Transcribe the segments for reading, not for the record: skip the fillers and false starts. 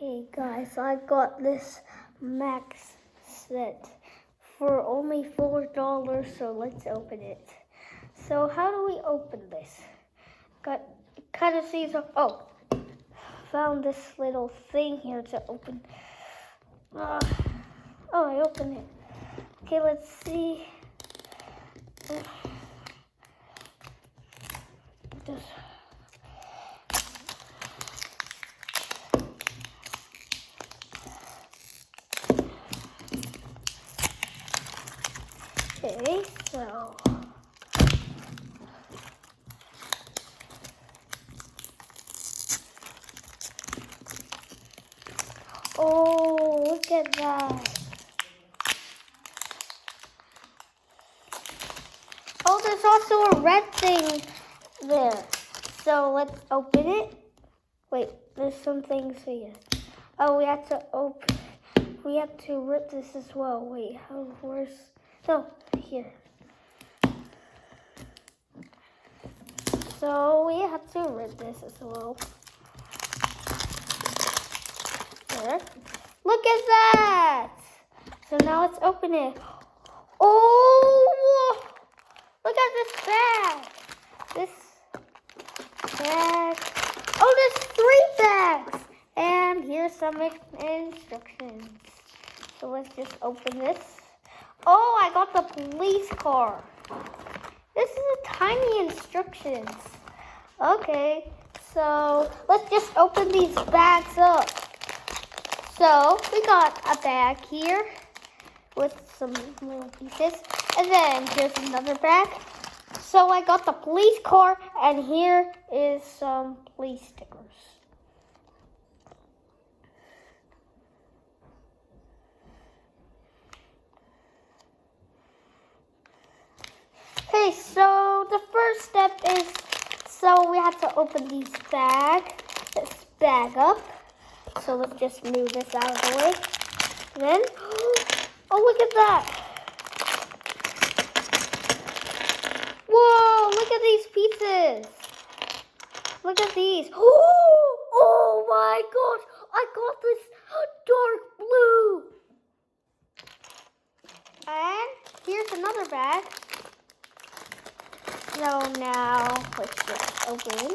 Hey guys, I got this Max set for only $4, so let's open it. So how do we open this? Got kind of sees found this little thing here to open. I opened it. Okay, let's see. Just okay, so oh, look at that. Oh, there's also a red thing there. So let's open it. Wait, there's some things here. Oh, we have to rip this as well. Wait, here. So we have to rip this as well. There. Look at that! So now let's open it. Oh! Look at this bag. This bag. Oh, there's 3 bags. And here's some instructions. So let's just open this. Oh, I got the police car. This is a tiny instructions. Okay, so let's just open these bags up. So we got a bag here with some little pieces. And then here's another bag. So I got the police car, and here is some police stickers. Okay, so the first step is, so we have to open this bag up. So let's just move this out of the way. Then, oh, look at that. Whoa, look at these pieces. Look at these. Oh my gosh, I got this dark blue. And here's another bag. So now, let's just open.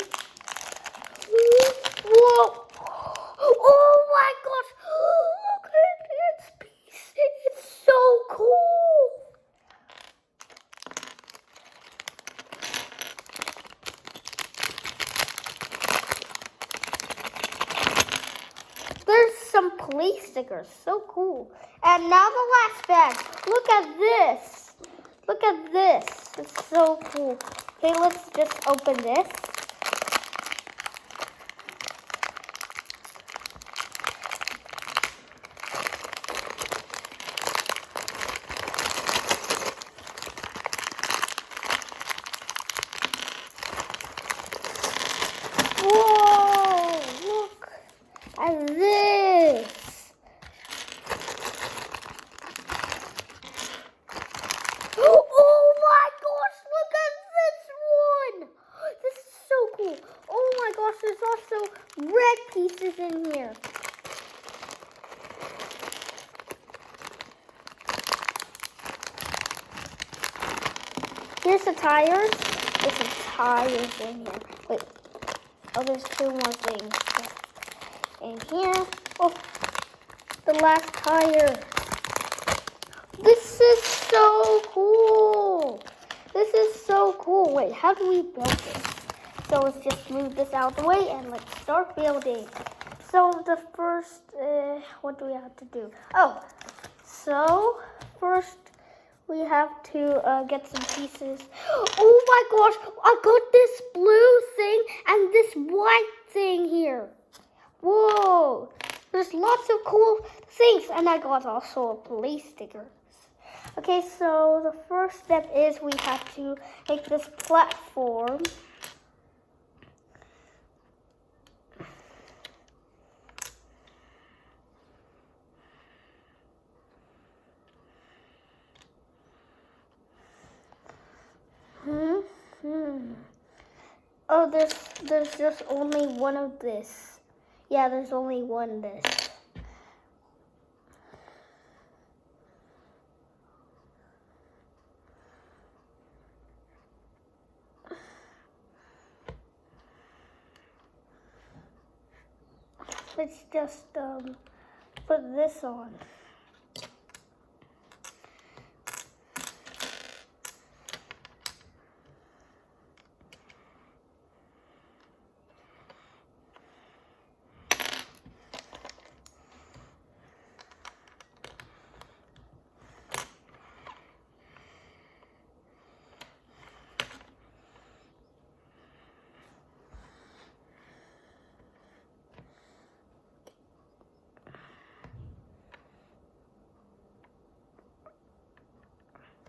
Whoa. Oh my gosh, look at this piece. It's so cool. There's some police stickers, so cool. And now the last bag. Look at this. Look at this. It's so cool. Okay, let's just open this. Whoa, look at this. Oh my gosh, look at this one. This is so cool. Oh my gosh, there's also red pieces in here. Here's the tires. There's some tires in here. Wait. Oh, there's 2 more things. And here, oh, the last tire. This is so cool. This is so cool. Wait, how do we build this? So let's just move this out of the way and let's start building. So the first, what do we have to do? Oh, so first we have to get some pieces. Oh my gosh, I got this blue thing and this white thing here. Whoa, there's lots of cool things. And I got also a police sticker. Okay, so the first step is we have to make this platform. Oh, there's just only one of this. Yeah, there's only one this. Let's just put this on.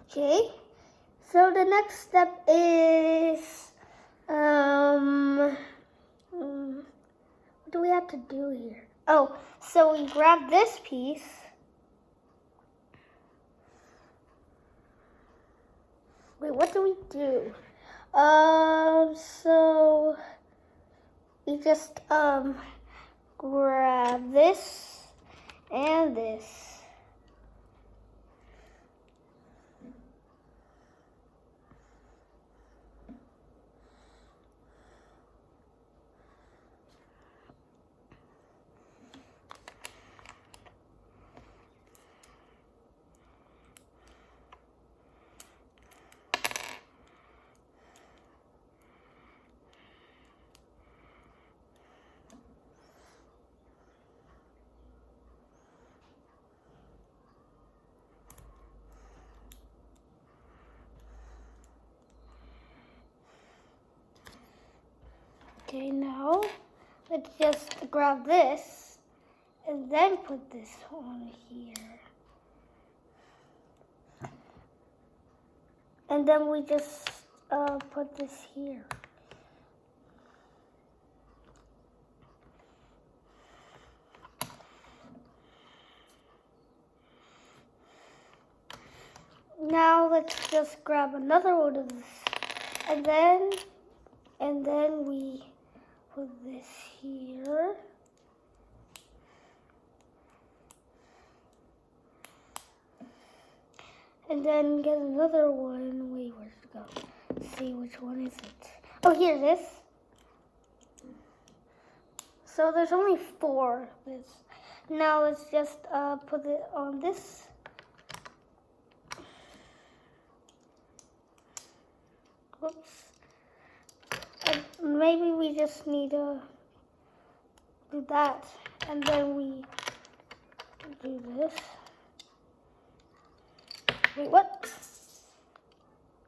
Okay, so the next step is, what do we have to do here? Oh, so we grab this piece. Wait, what do we do? So we just, grab this and this. Okay, now let's just grab this and then put this on here. And then we just put this here. Now let's just grab another one of this. And then we put this here. And then get another one. Wait, where's it go? Let's see, which one is it? Oh, here it is. So there's only 4 of this. Now let's just put it on this. Oops. Maybe we just need to do that. And then we do this. Wait, what?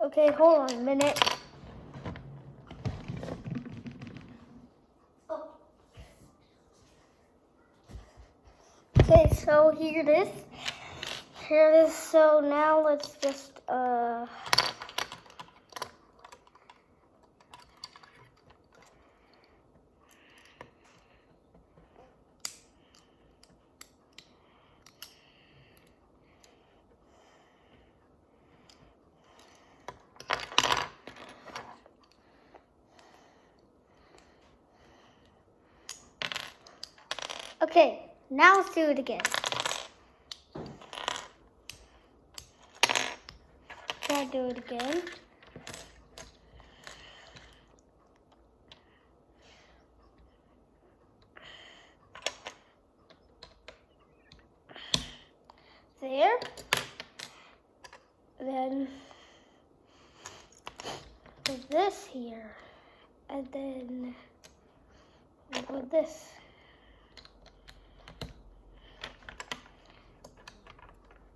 Okay, hold on a minute. Oh. Okay, so here it is. Here it is. So now let's just okay, now let's do it again. Try to do it again. There. Then put this here. And then we put this.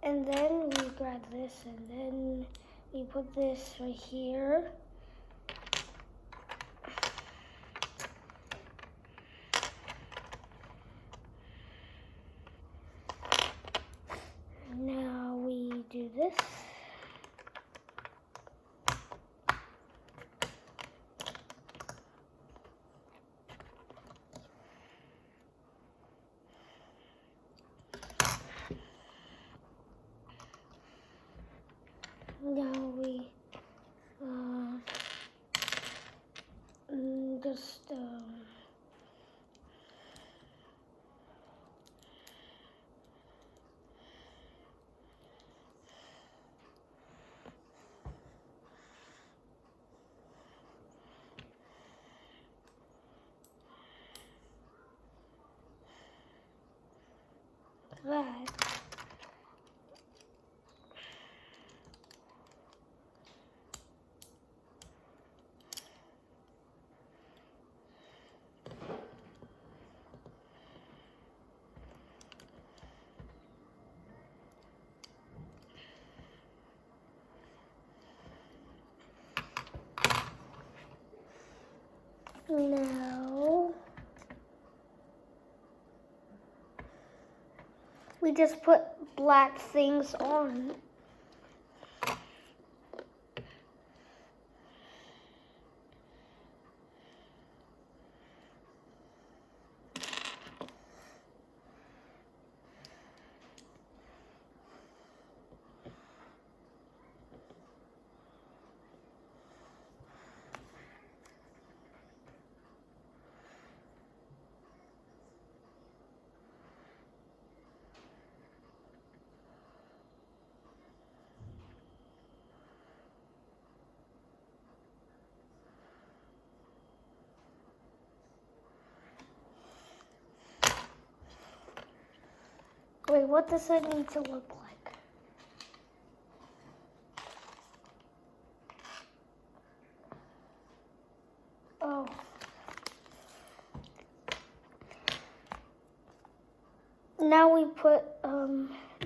And then we grab this and then we put this right here. Now we do this. Now we just that. Now we just put black things on. Wait, what does it need to look like? Oh. Now we put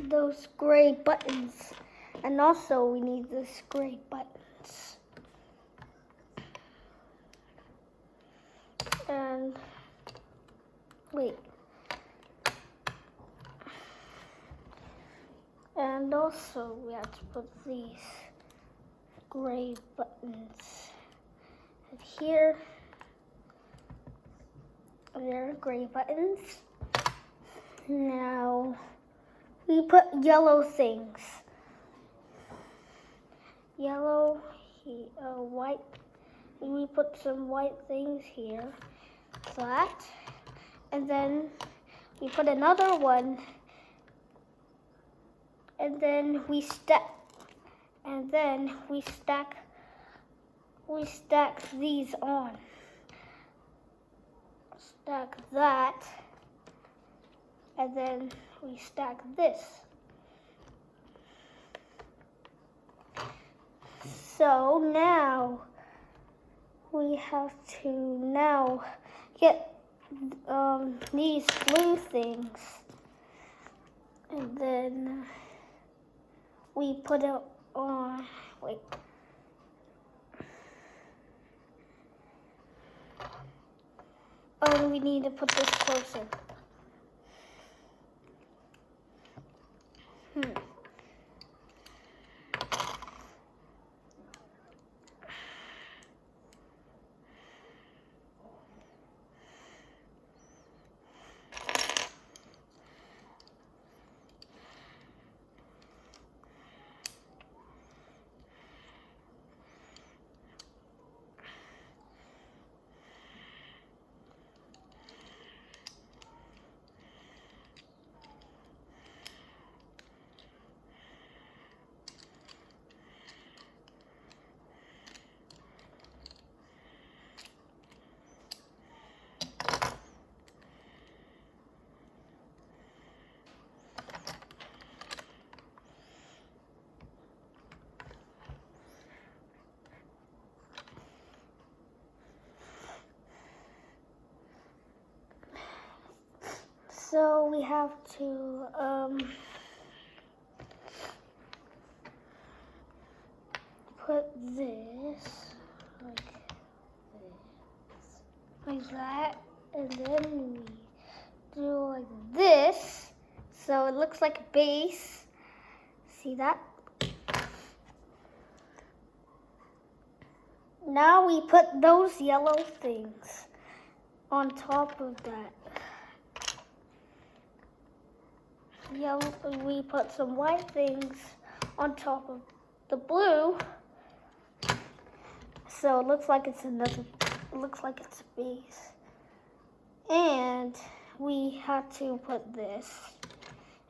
those gray buttons, and also we need this gray buttons. And wait. And also we have to put these gray buttons. And here, there are gray buttons. Now we put yellow things. Yellow, white. We put some white things here, flat. And then we put another one. And then we stack. And then we stack these on. Stack that. And then we stack this. So now we have to now get these blue things. And then we put it on, wait. Oh, we need to put this closer. So we have to put this like that, and then we do like this, so it looks like a base. See that? Now we put those yellow things on top of that. We put some white things on top of the blue, so it looks like it's a base. And we had to put this,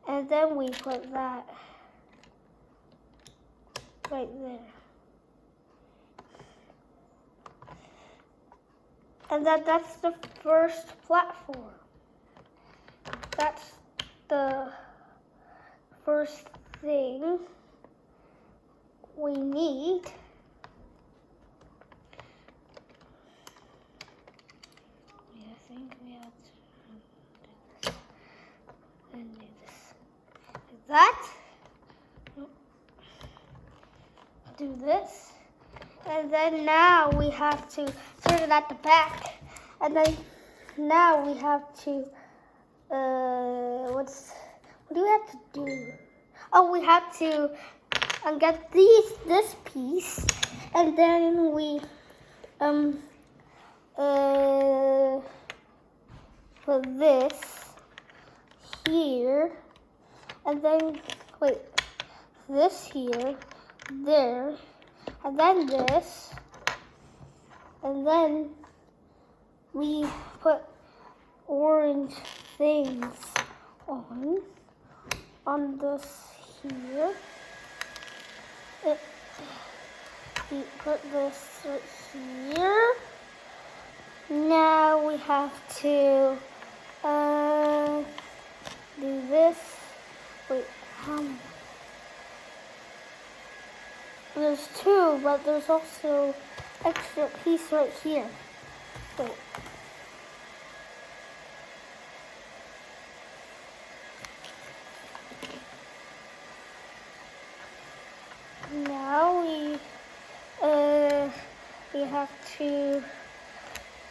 and then we put that right there. And that's the first platform. That's the first thing we need I think we have to do this and do this. Like that. Do this. And then now we have to turn it at the back. And then now we have to what do we have to do? Oh, we have to get this piece, and then we put this here, and then wait, this here, there, and then this, and then we put orange things on this here. We put this right here. Now we have to do this. Wait, there's two, but there's also extra piece right here. Wait. Now we have to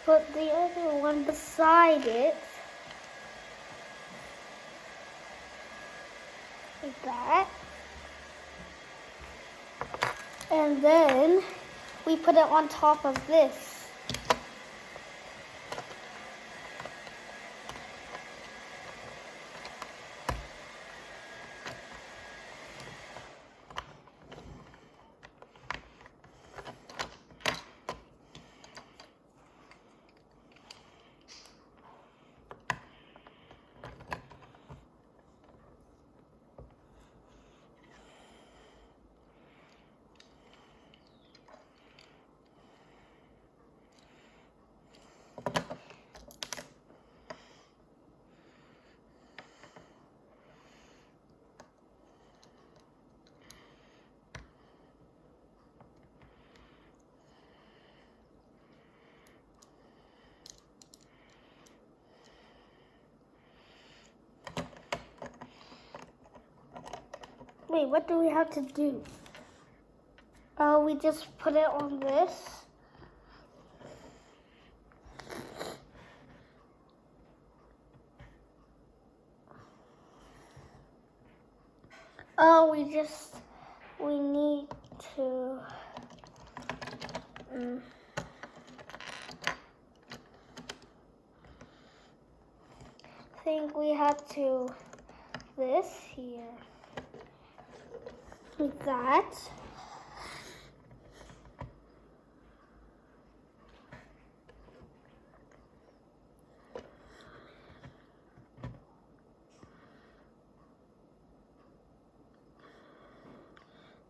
put the other one beside it, like that, and then we put it on top of this. Wait, what do we have to do? Oh, we just put it on this. Oh, we need to I think we have to this here. Like that.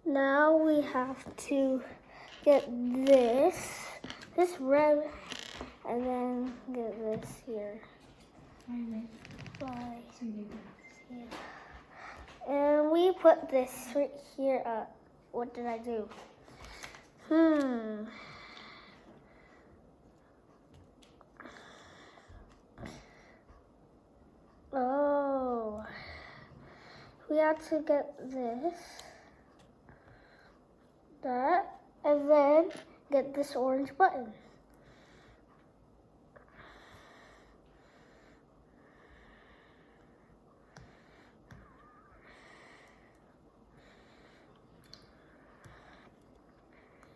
Now we have to get this red, and then get this here. Yeah. And we put this right here up. What did I do? Oh. We have to get this, that, and then get this orange button.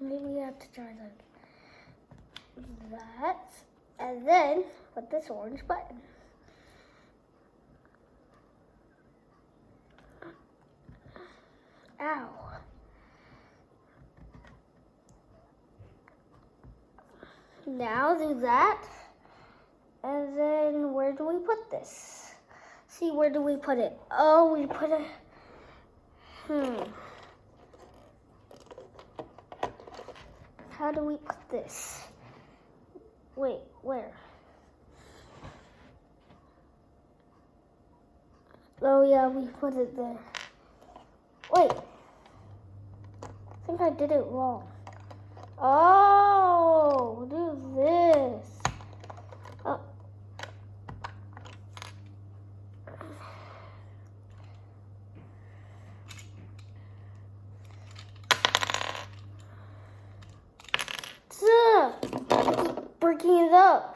Maybe we have to try that, and then put this orange button. Ow. Now do that, and then where do we put this? See, where do we put it? Oh, we put it, How do we put this? Wait, where? Oh yeah, we put it there. Wait. I think I did it wrong. Oh, do this. Oh. Keep breaking it up.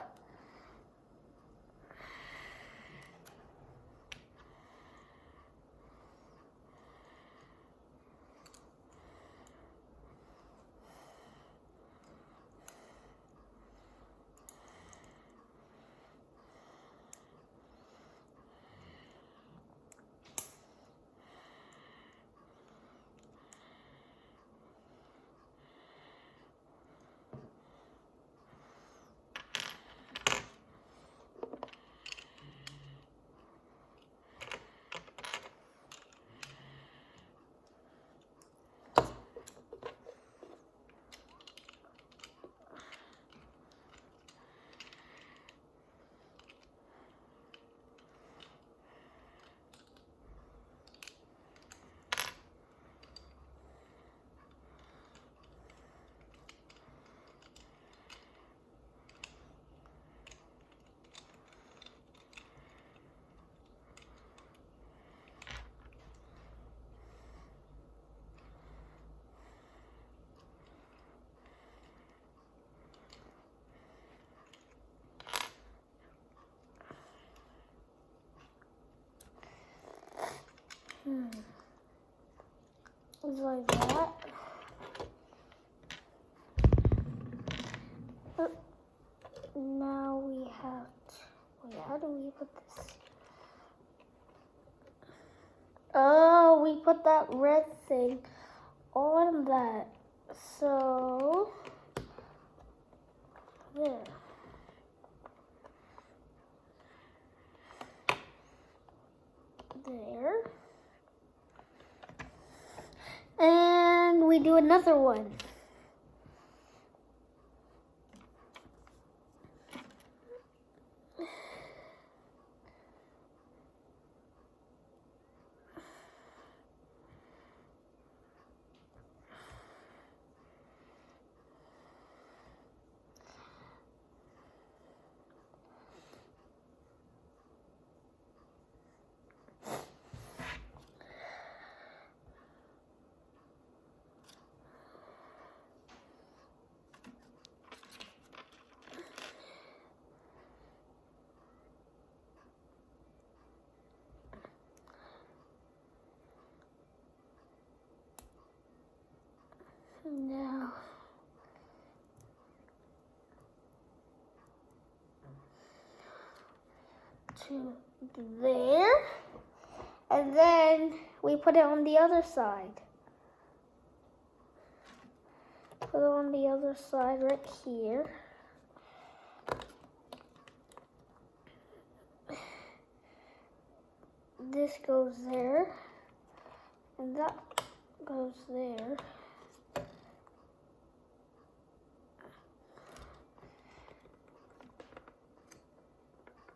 It's like that. Now we have to, wait, how do we put this? Oh, we put that red thing on that. So, there. There. And we do another one. Now, to there, and then we put it on the other side. Put it on the other side right here. This goes there, and that goes there.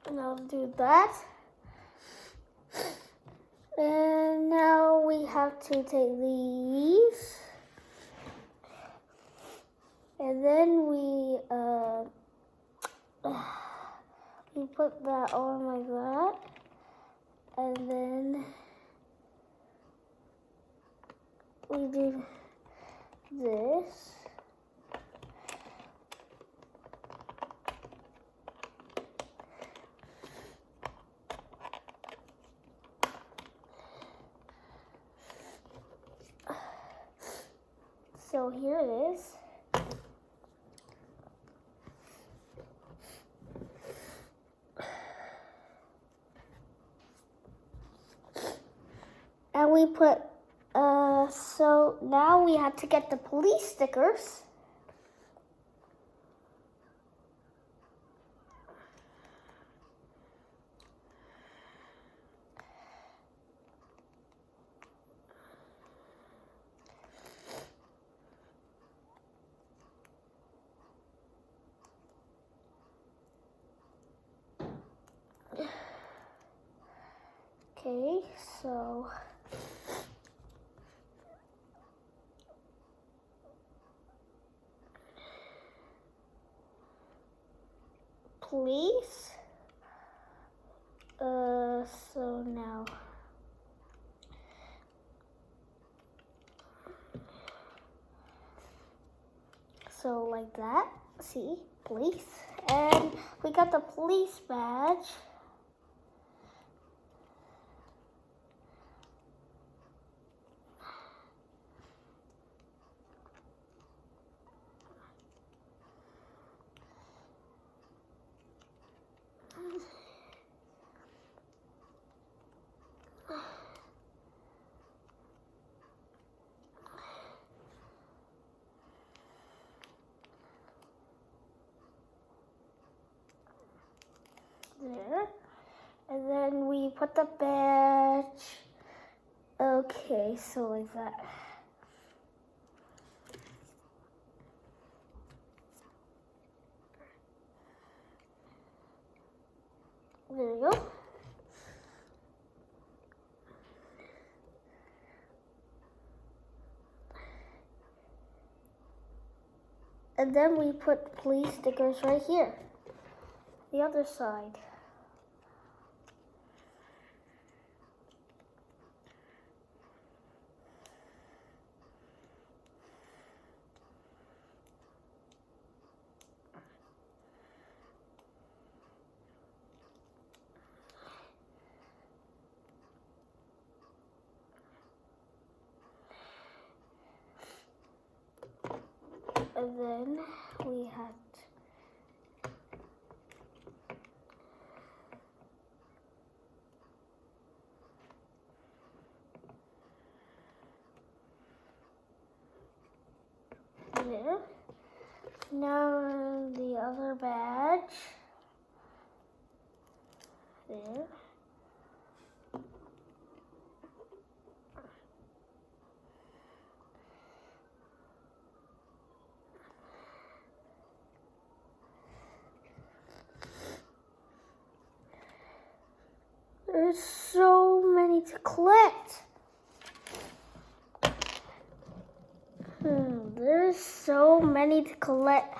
And I'll do that. And now we have to take these. And then we put that on like that. And then we do this. So here it is. And we put, so now we have to get the police stickers. Okay, so police. So now. So like that, see, police. And we got the police badge. There. And then we put the badge. Okay, so like that. There we go. And then we put police stickers right here. The other side. And then we had there. Now the other badge. There. There's so many to collect. There's so many to collect.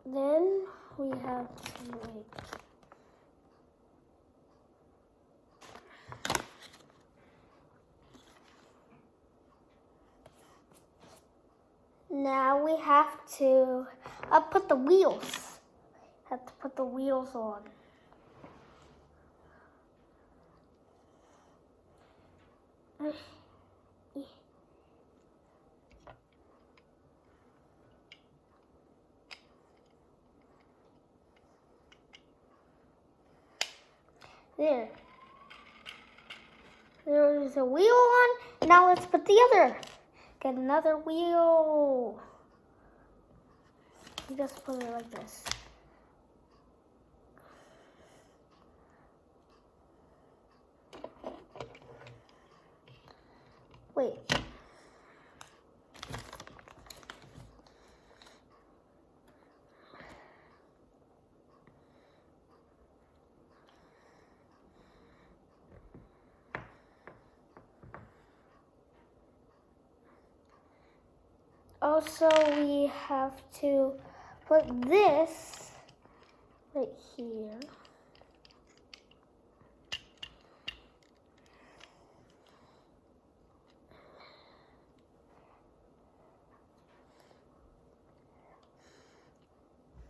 Then we have to wait. Now we have to put the wheels. Have to put the wheels on. There. There's a wheel on. Now let's put the other. Get another wheel. You just put it like this. Wait. Also, we have to put this right here.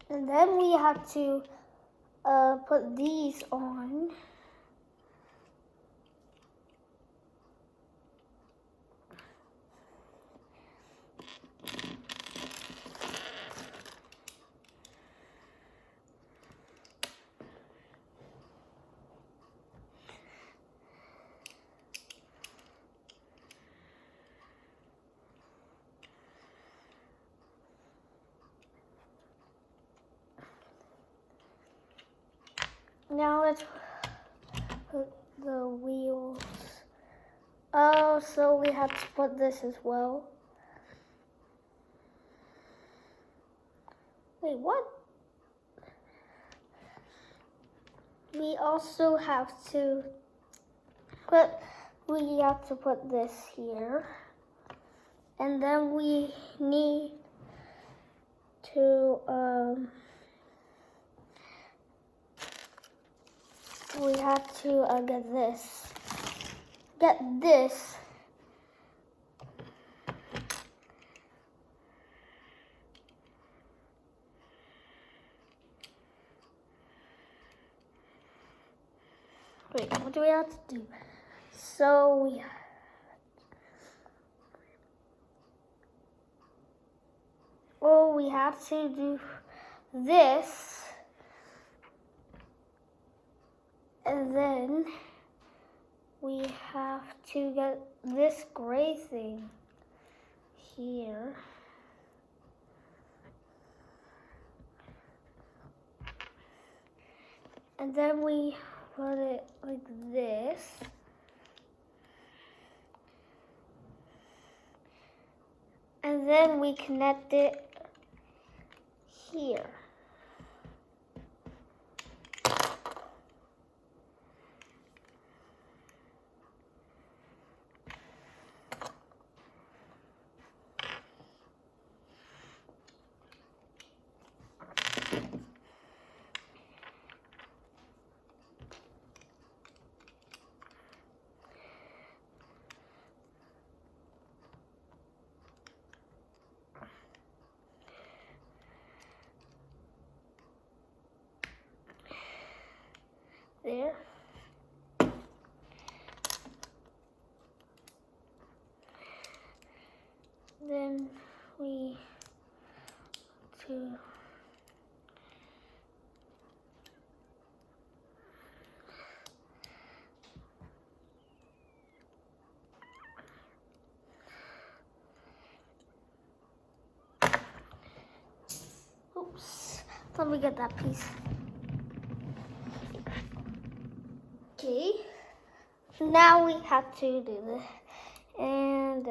And then we have to put these on. Now let's put the wheels. Oh, so we have to put this as well. Wait, what? We also have to But we have to put this here. And then we need to, we have to get this. Get this. Wait, what do we have to do? So we have to do this, and then we have to get this gray thing here. And then we put it like this. And then we connect it here. There. Then we oops, let me get that piece. Okay, now we have to do this, and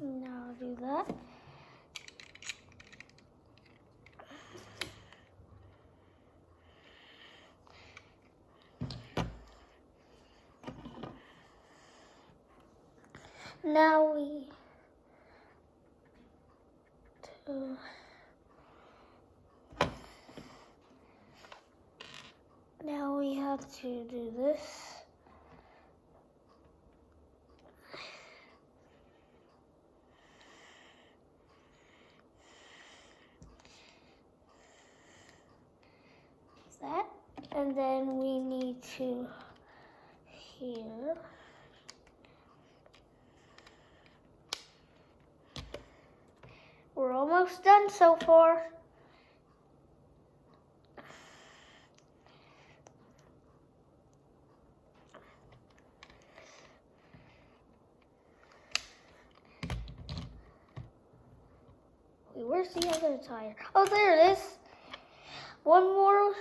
now I'll do that. Now we have to do this. That, and then we need to here. We're almost done so far. Wait, where's the other tire? Oh, there it is. One more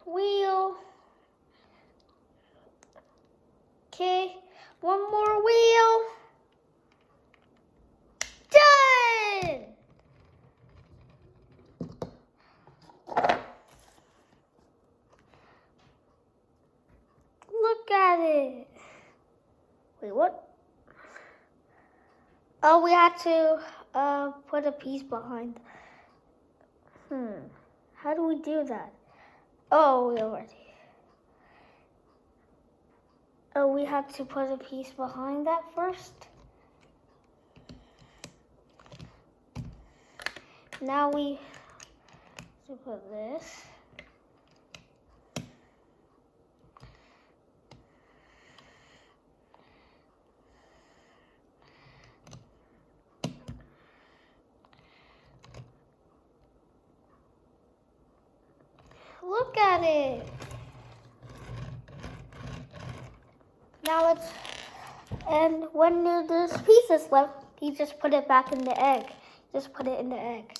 wheel. Okay, one more wheel. Done! Look at it. Wait, what? Oh, we had to put a piece behind. How do we do that? Oh, we already. Oh, we have to put a piece behind that first. Now we have to put this. Look at it. Now it's, and when there's pieces left, you just put it back in the egg. Just put it in the egg.